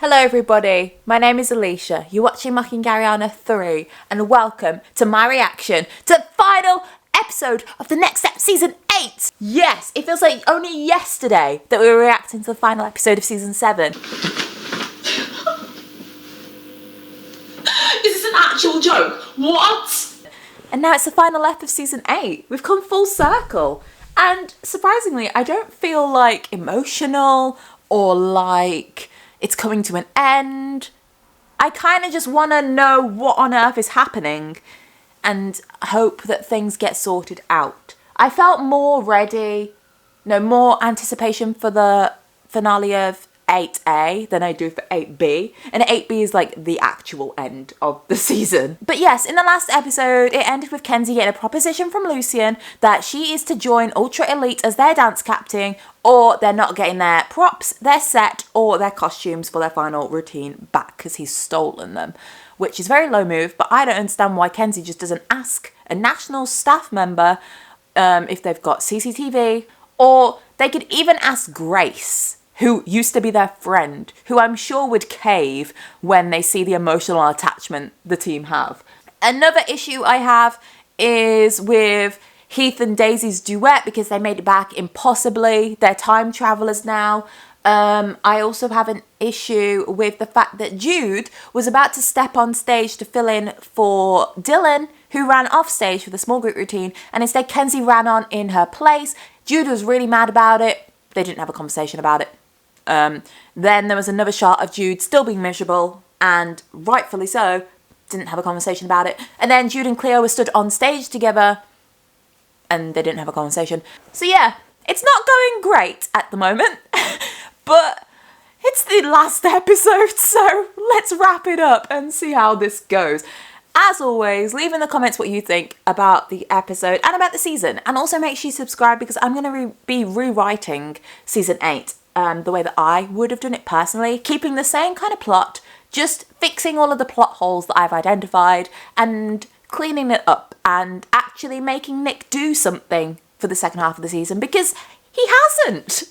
Hello everybody, my name is Alicia, you're watching Mockinggariana 3 and welcome to my reaction to the final episode of the next step, season 8! Yes, it feels like only yesterday that we were reacting to the final episode of season 7. Is this an actual joke? What? And now it's the final ep of season 8. We've come full circle. And surprisingly, I don't feel like emotional or like it's coming to an end. I kind of just want to know what on earth is happening and hope that things get sorted out. I felt more more anticipation for the finale of 8A than I do for 8B. And 8B is like the actual end of the season. But yes, in the last episode, it ended with Kenzie getting a proposition from Lucian that she is to join Ultra Elite as their dance captain, or they're not getting their props, their set, or their costumes for their final routine back because he's stolen them. Which is a very low move, but I don't understand why Kenzie just doesn't ask a national staff member if they've got CCTV, or they could even ask Grace, who used to be their friend, who I'm sure would cave when they see the emotional attachment the team have. Another issue I have is with Heath and Daisy's duet because they made it back impossibly. They're time travelers now. I also have an issue with the fact that Jude was about to step on stage to fill in for Dylan, who ran off stage for the small group routine, and instead Kenzie ran on in her place. Jude was really mad about it. They didn't have a conversation about it. Then there was another shot of Jude still being miserable, and rightfully so, didn't have a conversation about it. And then Jude and Cleo were stood on stage together, and they didn't have a conversation. So yeah, it's not going great at the moment, but it's the last episode, so let's wrap it up and see how this goes. As always, leave in the comments what you think about the episode and about the season, and also make sure you subscribe because I'm going to be rewriting season 8. The way that I would have done it personally, keeping the same kind of plot, just fixing all of the plot holes that I've identified and cleaning it up and actually making Nick do something for the second half of the season because he hasn't.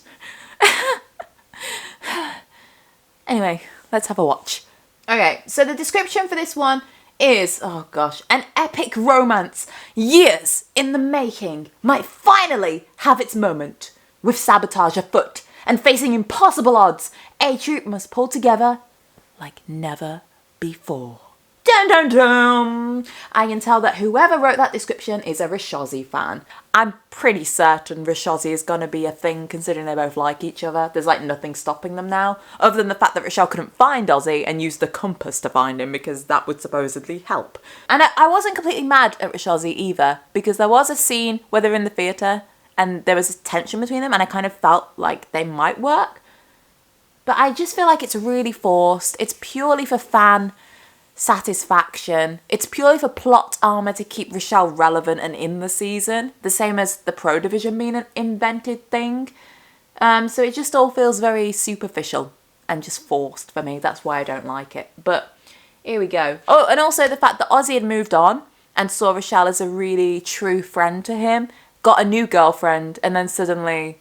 Anyway, let's have a watch. Okay, so the description for this one is, oh gosh, an epic romance, years in the making, might finally have its moment. With sabotage afoot and facing impossible odds, a troop must pull together like never before. Dun dun dun! I can tell that whoever wrote that description is a Richelle fan. I'm pretty certain Richelle is gonna be a thing considering they both like each other. There's like nothing stopping them now, other than the fact that Richelle couldn't find Ozzy and used the compass to find him because that would supposedly help. And I wasn't completely mad at Richelle either, because there was a scene where they're in the theatre and there was a tension between them and I kind of felt like they might work. But I just feel like it's really forced. It's purely for fan satisfaction. It's purely for plot armor to keep Richelle relevant and in the season. The same as the Pro Division being an invented thing. So it just all feels very superficial and just forced for me. That's why I don't like it. But here we go. Oh, and also the fact that Ozzy had moved on and saw Richelle as a really true friend to him. Got a new girlfriend, and then suddenly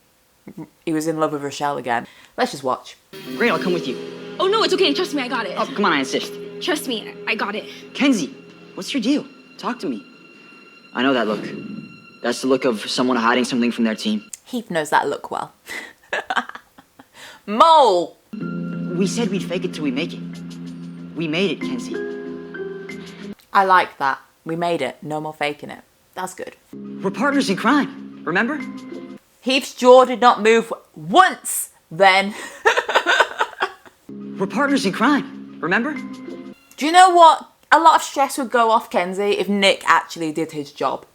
he was in love with Richelle again. Let's just watch. Great, I'll come with you. Oh no, it's okay. Trust me, I got it. Oh, come on, I insist. Trust me, I got it. Kenzie, what's your deal? Talk to me. I know that look. That's the look of someone hiding something from their team. Heath knows that look well. Mole! We said we'd fake it till we make it. We made it, Kenzie. I like that. We made it. No more faking it. That's good. We're partners in crime, remember? Heath's jaw did not move once then. We're partners in crime, remember? Do you know what? A lot of stress would go off Kenzie if Nick actually did his job.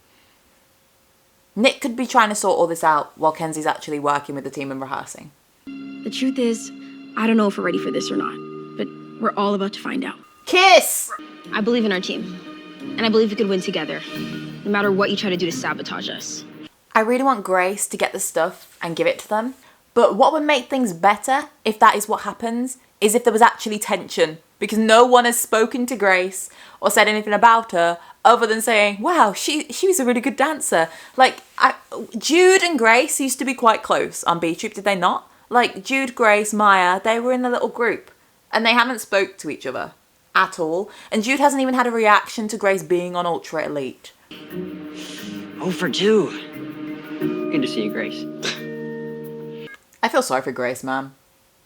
Nick could be trying to sort all this out while Kenzie's actually working with the team and rehearsing. The truth is, I don't know if we're ready for this or not, but we're all about to find out. Kiss! I believe in our team, and I believe we could win together, no matter what you try to do to sabotage us. I really want Grace to get the stuff and give it to them, but what would make things better, if that is what happens, is if there was actually tension, because no one has spoken to Grace or said anything about her other than saying, wow, she was a really good dancer. Like, Jude and Grace used to be quite close on B Troop, did they not? Like, Jude, Grace, Maya, they were in a little group. And they haven't spoke to each other at all. And Jude hasn't even had a reaction to Grace being on Ultra Elite. Oh, for 2. Good to see you, Grace. I feel sorry for Grace, man.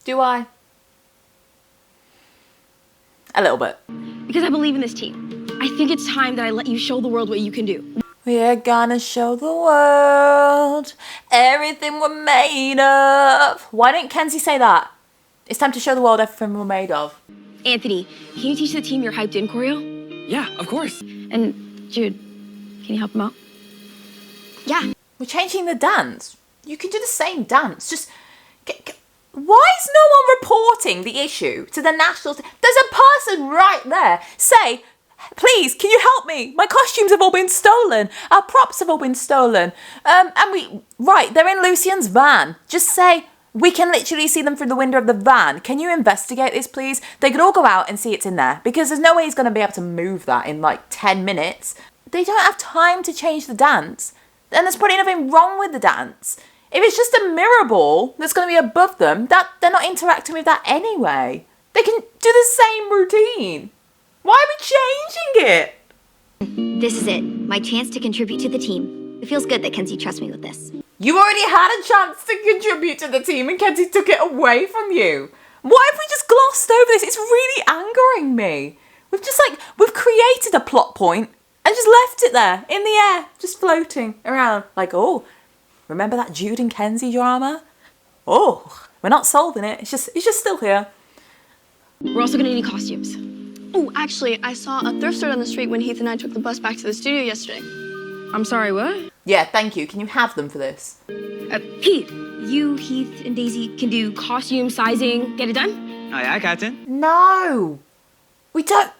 Do I? A little bit. Because I believe in this team. I think it's time that I let you show the world what you can do. We're gonna show the world everything we're made of. Why didn't Kenzie say that? It's time to show the world everything we're made of. Anthony, can you teach the team your hyped in choreo? Yeah, of course. And Jude, can you help him out? Yeah. We're changing the dance. You can do the same dance. Just... Why is no one reporting the issue to the national... There's a person right there. Say, please, can you help me? My costumes have all been stolen. Our props have all been stolen. Right, they're in Lucian's van. Just say, we can literally see them through the window of the van. Can you investigate this, please? They could all go out and see it's in there. Because there's no way he's going to be able to move that in like 10 minutes. They don't have time to change the dance. And there's probably nothing wrong with the dance. If it's just a mirror ball that's going to be above them, they're not interacting with that anyway. They can do the same routine. Why are we changing it? This is it. My chance to contribute to the team. It feels good that Kenzie trusts me with this. You already had a chance to contribute to the team and Kenzie took it away from you. Why have we just glossed over this? It's really angering me. We've created a plot point and just left it there in the air, just floating around. Like, oh, remember that Jude and Kenzie drama? Oh, we're not solving it. It's just still here. We're also gonna need costumes. Oh, actually, I saw a thrift store on the street when Heath and I took the bus back to the studio yesterday. I'm sorry, what? Yeah, thank you. Can you have them for this? Pete, you, Heath, and Daisy can do costume, sizing, get it done? Aye, aye, Captain. No. We don't...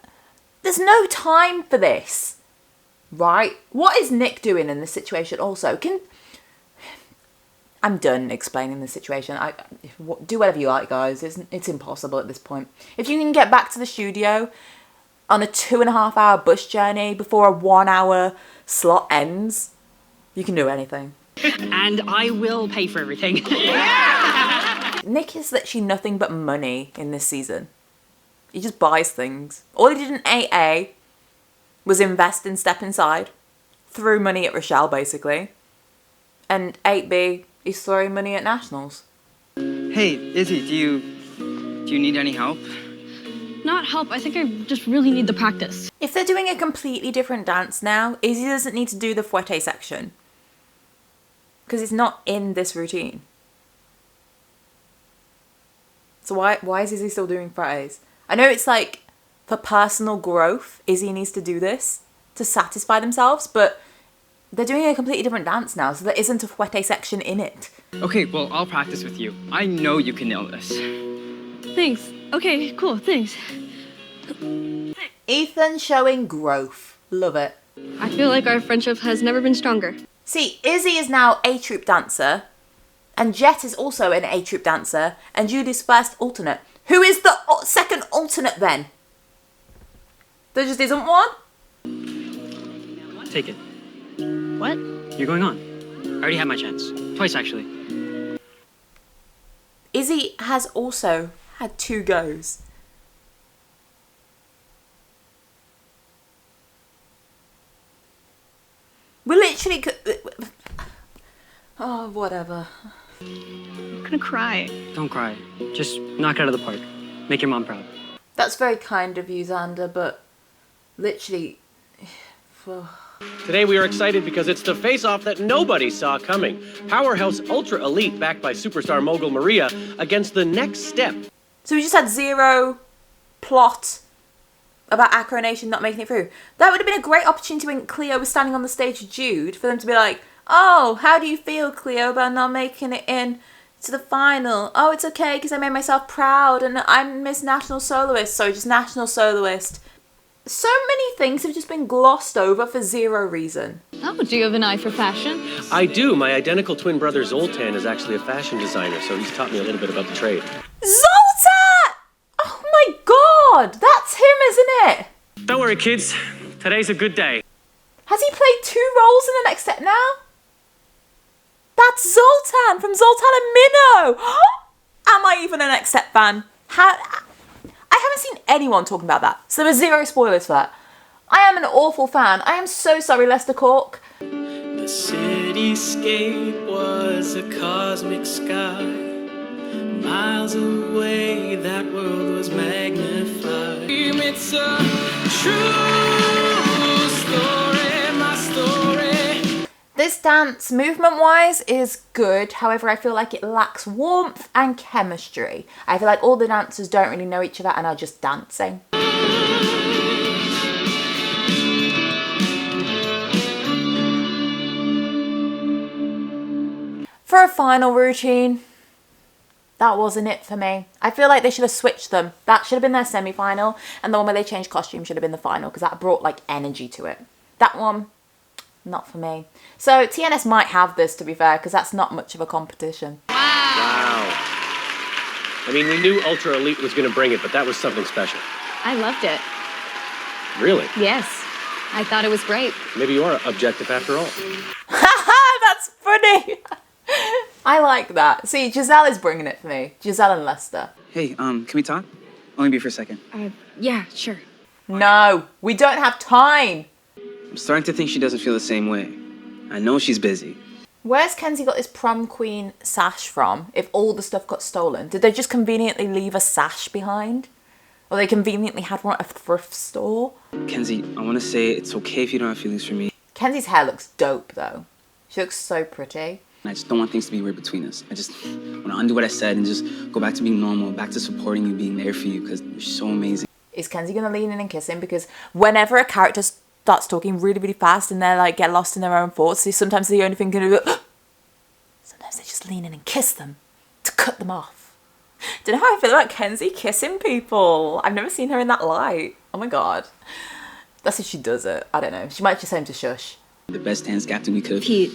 There's no time for this. Right? What is Nick doing in this situation also? I'm done explaining the situation. Do whatever you like, guys. It's impossible at this point. If you can get back to the studio on a 2.5-hour bus journey before a 1-hour slot ends, you can do anything. And I will pay for everything. Nick is literally nothing but money in this season. He just buys things. All he did in 8A was invest in Step Inside. Threw money at Richelle, basically. And 8B, he's throwing money at Nationals. Hey, Izzy, do you need any help? Not help, I think I just really need the practice. If they're doing a completely different dance now, Izzy doesn't need to do the fouette section. Because it's not in this routine. So why is Izzy still doing fouettes? I know it's like, for personal growth, Izzy needs to do this to satisfy themselves, but they're doing a completely different dance now, so there isn't a fouette section in it. Okay, well, I'll practice with you. I know you can nail this. Thanks. Okay, cool, thanks. Ethan showing growth. Love it. I feel like our friendship has never been stronger. See, Izzy is now a troupe dancer, and Jet is also an A troupe dancer, and Judy's first alternate. Who is the second alternate then? There just isn't one? Take it. What? You're going on. I already had my chance. Twice, actually. Izzy has also had 2 goes. We literally could... Oh, whatever. I'm gonna cry. Don't cry. Just knock it out of the park. Make your mom proud. That's very kind of you, Xander, but literally... Today we are excited because it's the face-off that nobody saw coming. Powerhouse Ultra Elite, backed by superstar mogul Maria, against the Next Step. So we just had 0 plot about Acro Nation not making it through. That would have been a great opportunity when Cleo was standing on the stage with Jude for them to be like, oh, how do you feel, Cleo, about not making it in to the final? Oh, it's okay because I made myself proud and I'm Miss National Soloist. Sorry, just National Soloist. So many things have just been glossed over for 0 reason. Oh, do you have an eye for fashion? I do. My identical twin brother Zoltan is actually a fashion designer, so he's taught me a little bit about the trade. Zoltan! Oh my god! That's him, isn't it? Don't worry, kids. Today's a good day. Has he played 2 roles in the Next Step now? That's Zoltan from Zoltan and Minnow! Am I even a Next Step fan? anyone talking about that. So there were zero spoilers for that. I am an awful fan. I am so sorry, Lester Cork. The cityscape was a cosmic sky. Miles away, that world was magnified. It's a true story, my story. This dance, movement-wise, is good. However, I feel like it lacks warmth and chemistry. I feel like all the dancers don't really know each other and are just dancing. For a final routine, that wasn't it for me. I feel like they should have switched them. That should have been their semi-final, and the one where they changed costume should have been the final, because that brought like energy to it. That one, not for me. So TNS might have this, to be fair, because that's not much of a competition. Wow. I mean, we knew Ultra Elite was going to bring it, but that was something special. I loved it. Really? Yes. I thought it was great. Maybe you are objective after all. Haha, that's funny. I like that. See, Giselle is bringing it for me. Giselle and Lester. Hey, can we talk? Only be for a second. Yeah, sure. No, we don't have time. I'm starting to think she doesn't feel the same way. I know she's busy. Where's Kenzie got this prom queen sash from if all the stuff got stolen? Did they just conveniently leave a sash behind? Or they conveniently had one at a thrift store? Kenzie, I want to say it's okay if you don't have feelings for me. Kenzie's hair looks dope though. She looks so pretty. I just don't want things to be weird between us. I just want to undo what I said and just go back to being normal, back to supporting you, being there for you, because you're so amazing. Is Kenzie gonna lean in and kiss him? Because whenever a character starts talking really, really fast and they like get lost in their own thoughts, sometimes the only thing can do sometimes they just lean in and kiss them to cut them off. Don't know how I feel about Kenzie kissing people. I've never seen her in that light. Oh my god. That's if she does it. I don't know. She might just say him to shush. The best hands captain we could have. Pete.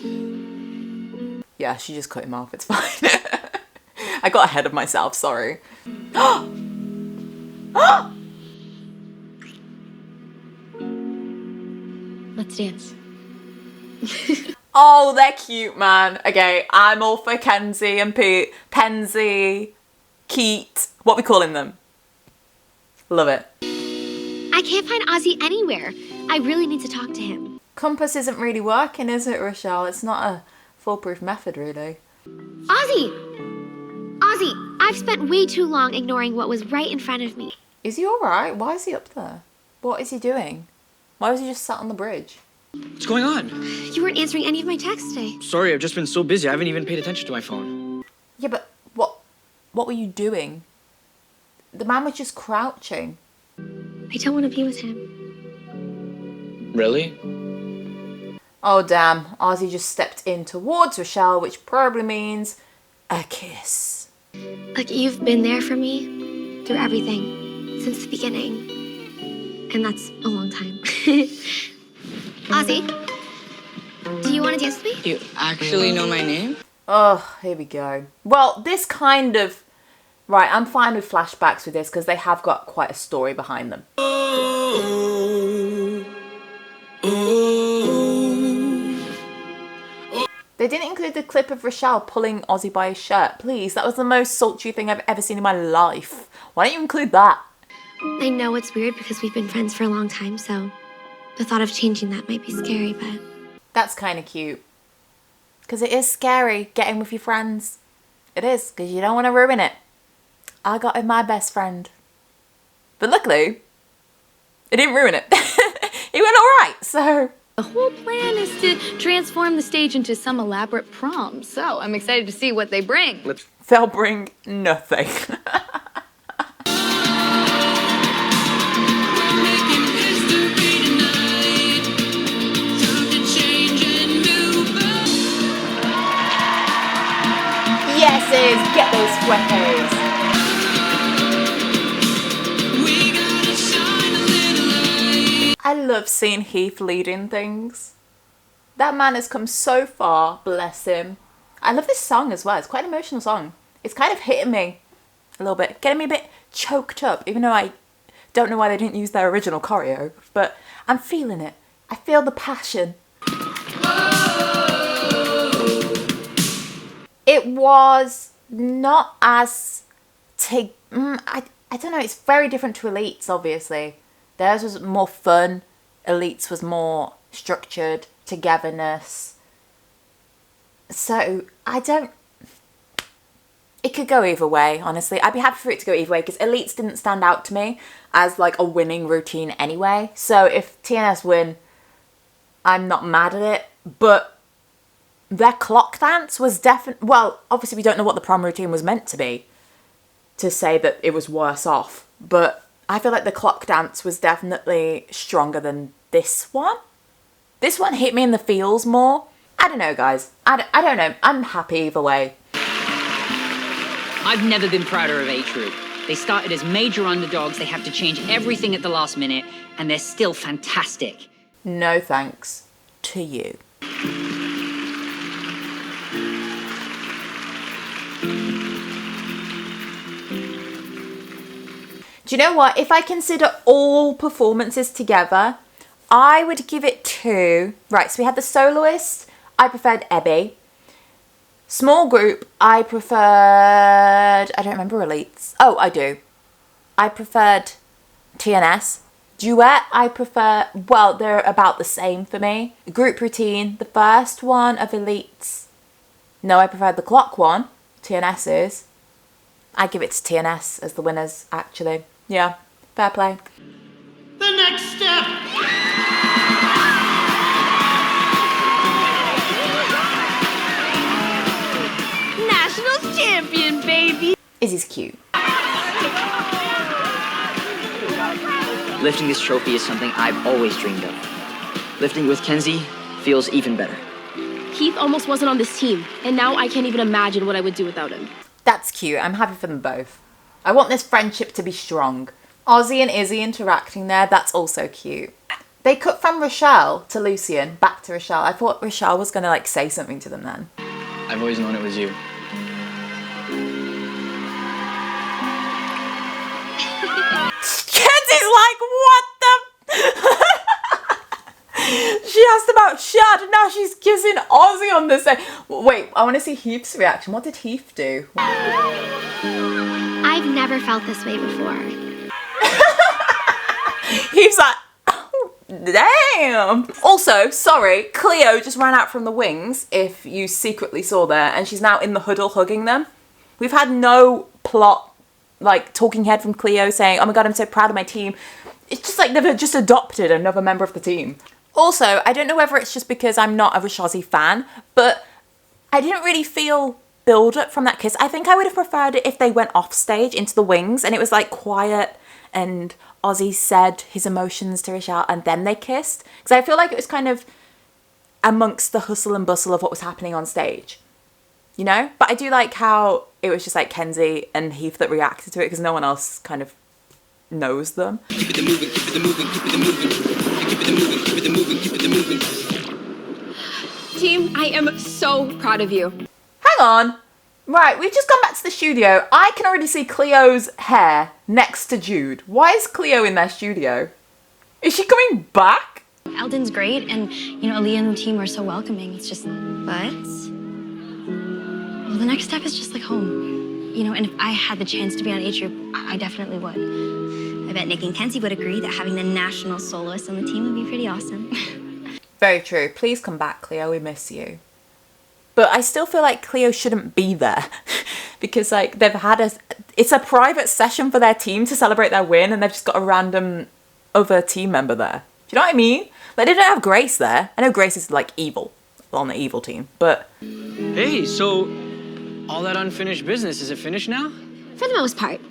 Yeah, she just cut him off. It's fine. I got ahead of myself. Sorry. Let's dance. Oh, they're cute, man. Okay, I'm all for Kenzie and Pete. Penzie, Keat. What we calling them? Love it. I can't find Ozzy anywhere. I really need to talk to him. Compass isn't really working, is it, Richelle? It's not a foolproof method, really. Ozzy! Ozzy, I've spent way too long ignoring what was right in front of me. Is he alright? Why is he up there? What is he doing? Why was he just sat on the bridge? What's going on? You weren't answering any of my texts today. Sorry, I've just been so busy. I haven't even paid attention to my phone. Yeah, but what were you doing? The man was just crouching. I don't want to be with him. Really? Oh damn, Ozzy just stepped in towards Richelle, which probably means a kiss. Like, you've been there for me through everything since the beginning. And that's a long time. Ozzy, do you want to dance with me? You actually know my name? Oh, here we go. Well, this kind of... Right, I'm fine with flashbacks with this because they have got quite a story behind them. They didn't include the clip of Richelle pulling Ozzy by his shirt. Please, that was the most sultry thing I've ever seen in my life. Why don't you include that? I know it's weird because we've been friends for a long time, so the thought of changing that might be scary, but... That's kind of cute. Because it is scary getting with your friends. It is, because you don't want to ruin it. I got with my best friend. But luckily, it didn't ruin it. It went alright, so... The whole plan is to transform the stage into some elaborate prom, so I'm excited to see what they bring. They'll bring nothing. Yeses, get those sweaters. I love seeing Heath leading things. That man has come so far, bless him. I love this song as well. It's quite an emotional song. It's kind of hitting me a little bit, getting me a bit choked up, even though I don't know why they didn't use their original choreo, but I'm feeling it. I feel the passion. It was not as I don't know, it's very different to Elites, obviously. Theirs was more fun. Elites was more structured, togetherness. So, it could go either way, honestly. I'd be happy for it to go either way, because Elites didn't stand out to me as, like, a winning routine anyway. So, if TNS win, I'm not mad at it. But their clock dance was definitely... Well, obviously we don't know what the prom routine was meant to be, to say that it was worse off. But I feel like the clock dance was definitely stronger than this one. This one hit me in the feels more. I don't know, guys. I don't know. I'm happy either way. I've never been prouder of A Troop. They started as major underdogs, they have to change everything at the last minute, and they're still fantastic. No thanks to you. Do you know what? If I consider all performances together, I would give it to... Right, so we had the soloist. I preferred Ebby. Small group, I preferred... I don't remember Elites. Oh, I do. I preferred TNS. Duet, I prefer... Well, they're about the same for me. Group routine, the first one of Elites. No, I preferred the clock one. TNS's. I give it to TNS as the winners, actually. Yeah, fair play. The next step. Nationals champion, baby. Izzy's cute. Lifting this trophy is something I've always dreamed of. Lifting with Kenzie feels even better. Keith almost wasn't on this team, and now I can't even imagine what I would do without him. That's cute. I'm happy for them both. I want this friendship to be strong. Ozzy and Izzy interacting there, that's also cute. They cut from Richelle to Lucien, back to Richelle. I thought Richelle was going to, like, say something to them then. I've always known it was you. Kenzie's like, what the... She asked about Shad and now she's kissing Ozzy on the side. Wait, I want to see Heath's reaction. What did Heath do? I've never felt this way before. Heath's like, oh, damn. Also, sorry, Cleo just ran out from the wings, if you secretly saw there, and she's now in the huddle hugging them. We've had no plot, like, talking head from Cleo saying, oh my god, I'm so proud of my team. It's just like they've just adopted another member of the team. Also, I don't know whether it's just because I'm not a Richelle fan, but I didn't really feel build-up from that kiss. I think I would have preferred it if they went off stage into the wings and it was like quiet and Ozzy said his emotions to Richelle and then they kissed. Because I feel like it was kind of amongst the hustle and bustle of what was happening on stage. You know? But I do like how it was just like Kenzie and Heath that reacted to it because no one else kind of knows them. Keep it moving, keep it moving, keep it moving. Keep it moving, keep it moving, keep it moving. Team, I am so proud of you. Hang on. Right, we've just gone back to the studio. I can already see Cleo's hair next to Jude. Why is Cleo in their studio? Is she coming back? Eldon's great, and, you know, Aaliyah and the team are so welcoming. It's just... But Well, the next step is just like home. You know, and if I had the chance to be on A Troop, I definitely would. I bet Nick and Kenzie would agree that having the national soloist on the team would be pretty awesome. Very true. Please come back, Cleo. We miss you. But I still feel like Cleo shouldn't be there because, like, they've had it's a private session for their team to celebrate their win and they've just got a random other team member there. Do you know what I mean? Like, they don't have Grace there. I know Grace is, like, evil on the evil team, but... Hey, so all that unfinished business, is it finished now? For the most part.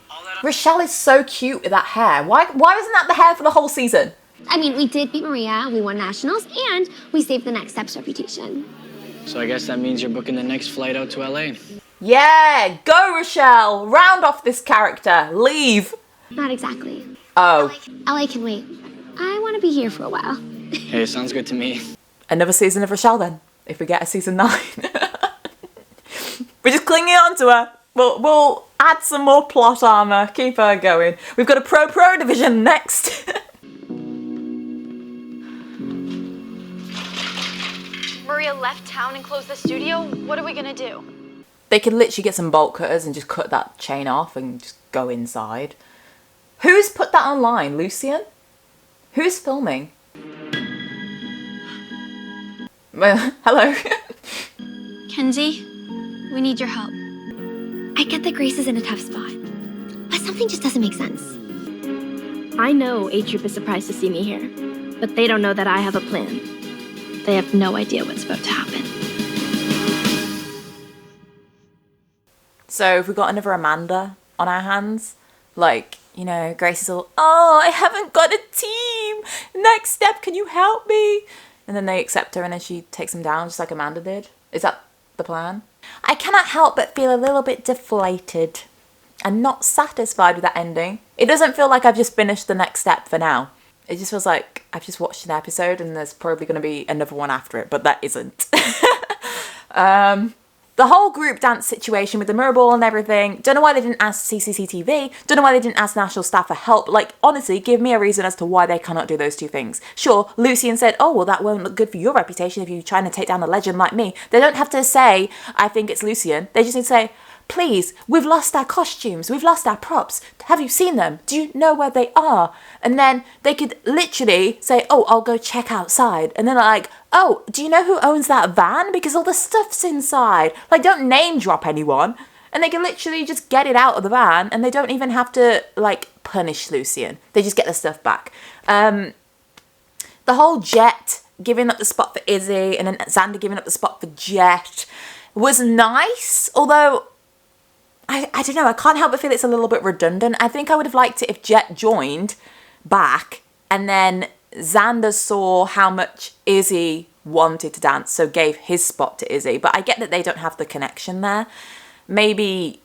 Richelle is so cute with that hair. Why wasn't that the hair for the whole season? I mean, we did beat Maria, we won nationals, and we saved the next step's reputation. So I guess that means you're booking the next flight out to LA. Yeah, go Richelle. Round off this character. Leave. Not exactly. Oh. LA can wait. I want to be here for a while. Hey, sounds good to me. Another season of Richelle then, if we get a season 9. We're just clinging on to her. We'll add some more plot armor. Keep her going. We've got a pro division next. Maria left town and closed the studio. What are we gonna do? They could literally get some bolt cutters and just cut that chain off and just go inside. Who's put that online? Lucien? Who's filming? Well, hello. Kenzie, we need your help. I get that Grace is in a tough spot, but something just doesn't make sense. I know A Troop is surprised to see me here, but they don't know that I have a plan. They have no idea what's about to happen. So if we got another Amanda on our hands, like, you know, Grace is all, oh, I haven't got a team. Next step, can you help me? And then they accept her and then she takes them down just like Amanda did. Is that the plan? I cannot help but feel a little bit deflated and not satisfied with that ending. It doesn't feel like I've just finished the next step for now. It just feels like I've just watched an episode and there's probably going to be another one after it, but that isn't. The whole group dance situation with the mirror ball and everything, don't know why they didn't ask CCTV, don't know why they didn't ask national staff for help. Like, honestly, give me a reason as to why they cannot do those two things. Sure, Lucien said, oh, well, that won't look good for your reputation if you're trying to take down a legend like me. They don't have to say, I think it's Lucien. They just need to say, please, we've lost our costumes, we've lost our props. Have you seen them? Do you know where they are? And then they could literally say, oh, I'll go check outside. And then like, oh, do you know who owns that van? Because all the stuff's inside. Like, don't name drop anyone. And they can literally just get it out of the van and they don't even have to, like, punish Lucien. They just get the stuff back. The whole Jet giving up the spot for Izzy and then Xander giving up the spot for Jet was nice, although I don't know, I can't help but feel it's a little bit redundant. I think I would have liked it if Jet joined back and then Xander saw how much Izzy wanted to dance, so gave his spot to Izzy. But I get that they don't have the connection there. Maybe,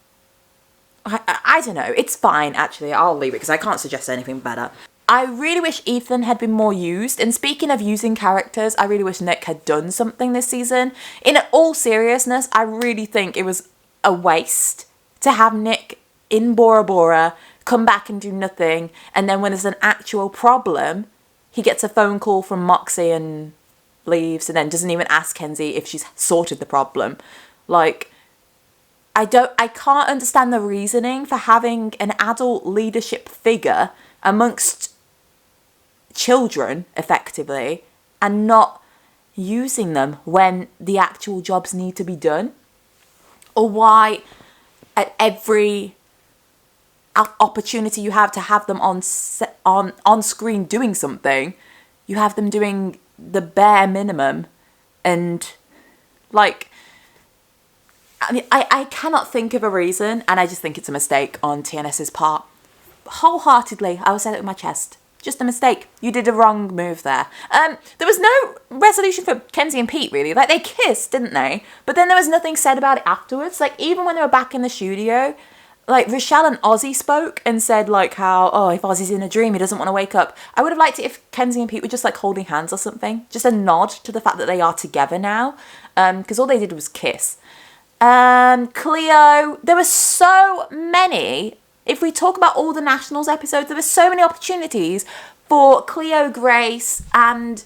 I don't know. It's fine, actually. I'll leave it because I can't suggest anything better. I really wish Ethan had been more used. And speaking of using characters, I really wish Nick had done something this season. In all seriousness, I really think it was a waste to have Nick in Bora Bora come back and do nothing, and then when there's an actual problem, he gets a phone call from Moxie and leaves, and then doesn't even ask Kenzie if she's sorted the problem. Like, I can't understand the reasoning for having an adult leadership figure amongst children, effectively, and not using them when the actual jobs need to be done. Or why at every opportunity you have to have them on screen doing something, you have them doing the bare minimum. And like, I mean, I cannot think of a reason, and I just think it's a mistake on TNS's part. Wholeheartedly, I will say it with my chest. Just a mistake. You did a wrong move there. There was no resolution for Kenzie and Pete, really. Like, they kissed, didn't they? But then there was nothing said about it afterwards. Like, even when they were back in the studio, like, Richelle and Ozzy spoke and said, like, how, oh, if Ozzy's in a dream, he doesn't want to wake up. I would have liked it if Kenzie and Pete were just, like, holding hands or something. Just a nod to the fact that they are together now. Because all they did was kiss. Cleo, there were so many. If we talk about all the Nationals episodes, there were so many opportunities for Cleo, Grace, and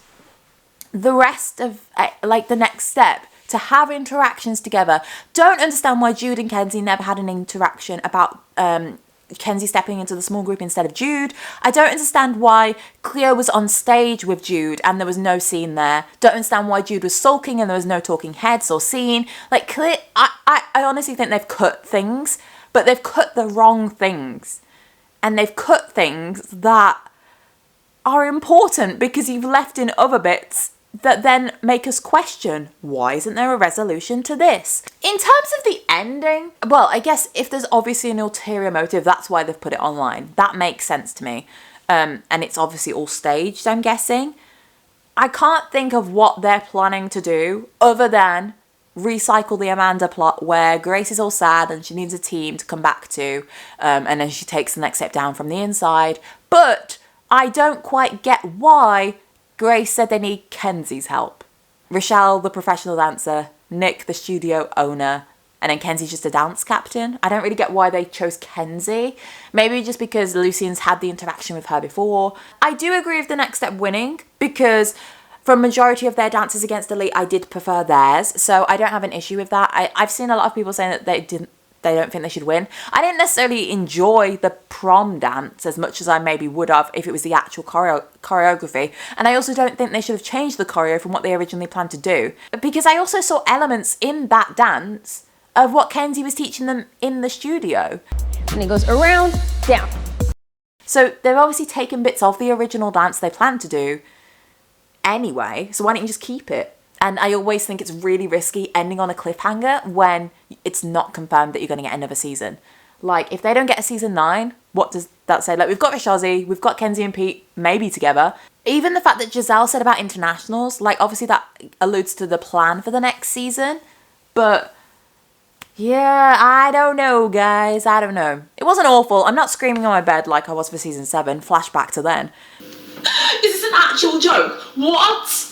the rest of, like, the next step to have interactions together. Don't understand why Jude and Kenzie never had an interaction about Kenzie stepping into the small group instead of Jude. I don't understand why Cleo was on stage with Jude and there was no scene there. Don't understand why Jude was sulking and there was no talking heads or scene. Like, I honestly think they've cut things. But they've cut the wrong things. And they've cut things that are important because you've left in other bits that then make us question, why isn't there a resolution to this? In terms of the ending, well, I guess if there's obviously an ulterior motive, that's why they've put it online. That makes sense to me. And it's obviously all staged, I'm guessing. I can't think of what they're planning to do other than recycle the Amanda plot where Grace is all sad and she needs a team to come back to, and then she takes the next step down from the inside. But I don't quite get why Grace said they need Kenzie's help. Richelle, the professional dancer, Nick, the studio owner, and then Kenzie's just a dance captain. I don't really get why they chose Kenzie. Maybe just because Lucien's had the interaction with her before. I do agree with the next step winning because from majority of their dances against Elite, I did prefer theirs, so I don't have an issue with that. I've seen a lot of people saying that they don't think they should win. I didn't necessarily enjoy the prom dance as much as I maybe would have if it was the actual choreography. And I also don't think they should have changed the choreo from what they originally planned to do. Because I also saw elements in that dance of what Kenzie was teaching them in the studio. And it goes around, down. So they've obviously taken bits of the original dance they planned to do anyway, so why don't you just keep it? And I always think it's really risky ending on a cliffhanger when it's not confirmed that you're going to get another season. Like, if they don't get a season 9, what does that say? Like, we've got Richelle and Ozzy, we've got Kenzie and Pete, maybe together. Even the fact that Giselle said about internationals, like, obviously that alludes to the plan for the next season. But, yeah, I don't know, guys. I don't know. It wasn't awful. I'm not screaming on my bed like I was for season 7. Flashback to then. Is this an actual joke? What?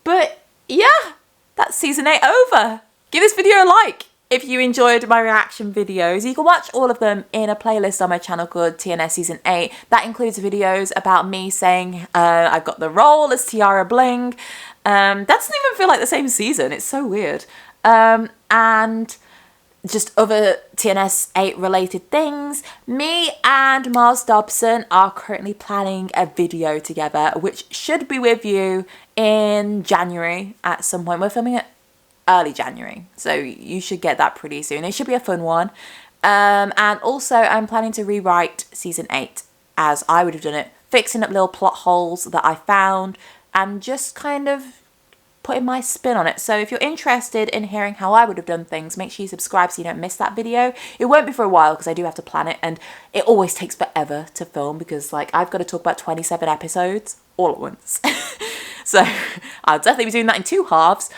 But yeah, that's season 8 over. Give this video a like if you enjoyed my reaction videos. You can watch all of them in a playlist on my channel called TNS Season 8. That includes videos about me saying I've got the role as Tiara Bling. That doesn't even feel like the same season. It's so weird. And just other TNS 8 related things. Me and Mars Dobson are currently planning a video together, which should be with you in January at some point. We're filming it early January, so you should get that pretty soon. It should be a fun one. And also I'm planning to rewrite season 8 as I would have done it, fixing up little plot holes that I found and just kind of putting my spin on it. So if you're interested in hearing how I would have done things, make sure you subscribe so you don't miss that video. It won't be for a while because I do have to plan it, and it always takes forever to film because, like, I've got to talk about 27 episodes all at once. So I'll definitely be doing that in 2 halves.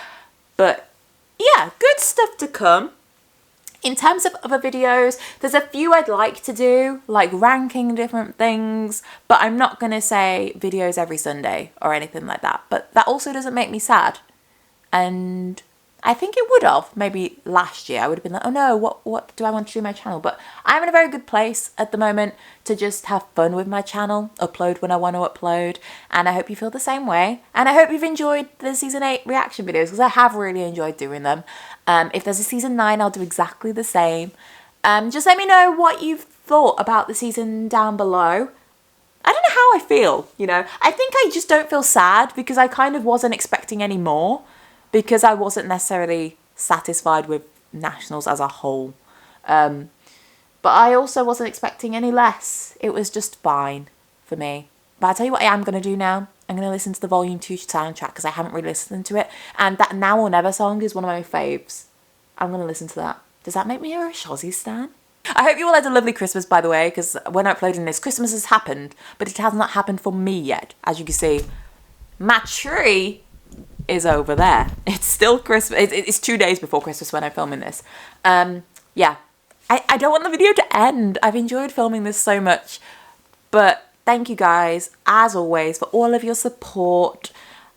But yeah, good stuff to come. In terms of other videos, there's a few I'd like to do, like ranking different things, but I'm not going to say videos every Sunday or anything like that. But that also doesn't make me sad. And I think it would have. Maybe last year I would have been like, oh no, what do I want to do on my channel? But I'm in a very good place at the moment to just have fun with my channel, upload when I want to upload. And I hope you feel the same way. And I hope you've enjoyed the season 8 reaction videos because I have really enjoyed doing them. If there's a season 9, I'll do exactly the same. Just let me know what you've thought about the season down below. I don't know how I feel, you know. I think I just don't feel sad because I kind of wasn't expecting any more because I wasn't necessarily satisfied with Nationals as a whole. But I also wasn't expecting any less. It was just fine for me. But I'll tell you what I am going to do now. I'm going to listen to the Volume 2 soundtrack because I haven't really listened to it. And that Now or Never song is one of my faves. I'm going to listen to that. Does that make me a Ozzy stan? I hope you all had a lovely Christmas, by the way, because when I'm uploading this, Christmas has happened, but it has not happened for me yet. As you can see, my tree is over there. It's still Christmas. It's 2 days before Christmas when I'm filming this. Yeah, I don't want the video to end. I've enjoyed filming this so much, but thank you guys, as always, for all of your support.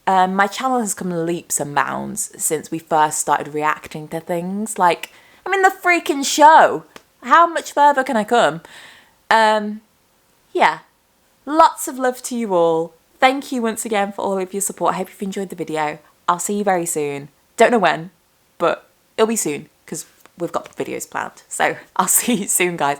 My channel has come leaps and bounds since we first started reacting to things. Like, I'm in the freaking show. How much further can I come? Yeah, lots of love to you all. Thank you once again for all of your support. I hope you've enjoyed the video. I'll see you very soon. Don't know when, but it'll be soon because we've got videos planned. So I'll see you soon, guys.